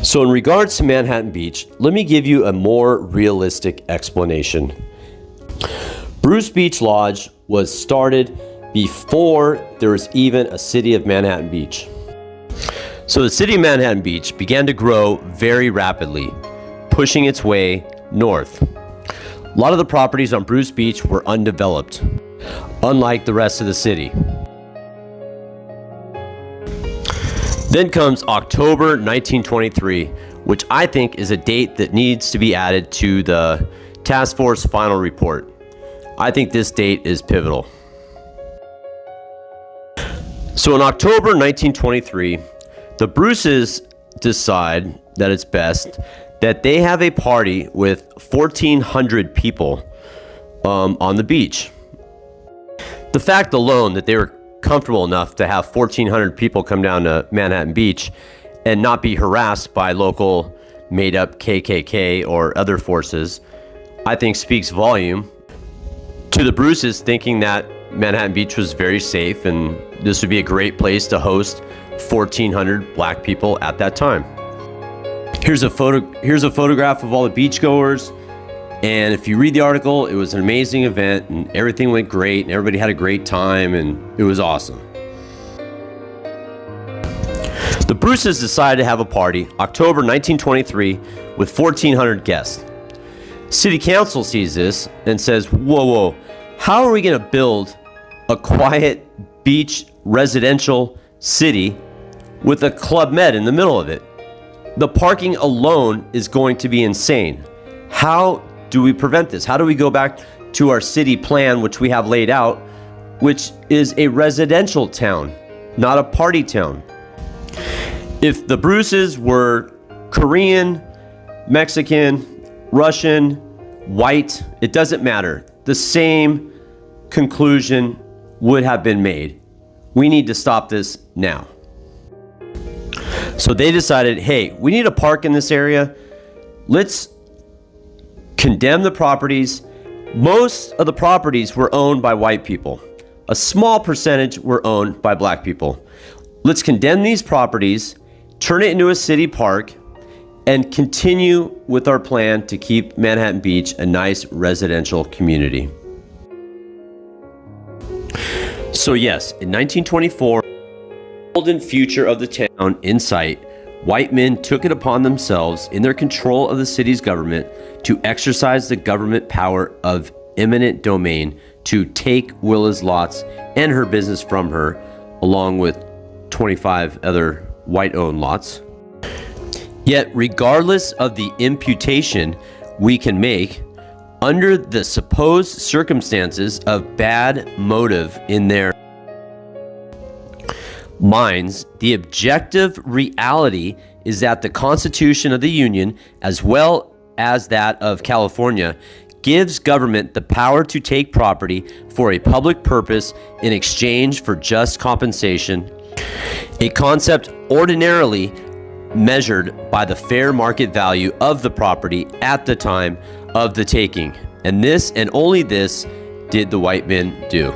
So in regards to Manhattan Beach, let me give you a more realistic explanation. Bruce Beach Lodge was started before there was even a city of Manhattan Beach. So the city of Manhattan Beach began to grow very rapidly, pushing its way north. A lot of the properties on Bruce Beach were undeveloped, unlike the rest of the city. Then comes October 1923, which I think is a date that needs to be added to the task force final report. I think this date is pivotal. So in October 1923, the Bruces decide that it's best that they have a party with 1,400 people on the beach. The fact alone that they were comfortable enough to have 1,400 people come down to Manhattan Beach and not be harassed by local made-up KKK or other forces, I think speaks volume to the Bruces thinking that Manhattan Beach was very safe and this would be a great place to host 1,400 black people at that time. Here's a photograph of all the beachgoers, and if you read the article, it was an amazing event and everything went great and everybody had a great time and it was awesome. The Bruces decided to have a party October 1923 with 1,400 guests. City Council sees this and says, whoa, how are we going to build a quiet beach residential city with a Club Med in the middle of it? The parking alone is going to be insane. How do we prevent this? How do we go back to our city plan, which we have laid out, which is a residential town, not a party town? If the Bruces were Korean, Mexican, Russian, white, it doesn't matter. The same conclusion would have been made. We need to stop this now. So they decided, hey, we need a park in this area. Let's condemn the properties. Most of the properties were owned by white people. A small percentage were owned by black people. Let's condemn these properties, turn it into a city park, and continue with our plan to keep Manhattan Beach a nice residential community. So yes, in 1924, the golden future of the town in sight, white men took it upon themselves in their control of the city's government to exercise the government power of eminent domain to take Willa's lots and her business from her, along with 25 other white-owned lots. Yet, regardless of the imputation we can make, under the supposed circumstances of bad motive in their minds, the objective reality is that the Constitution of the Union, as well as that of California, gives government the power to take property for a public purpose in exchange for just compensation, a concept ordinarily measured by the fair market value of the property at the time of the taking. And this and only this did the white men do.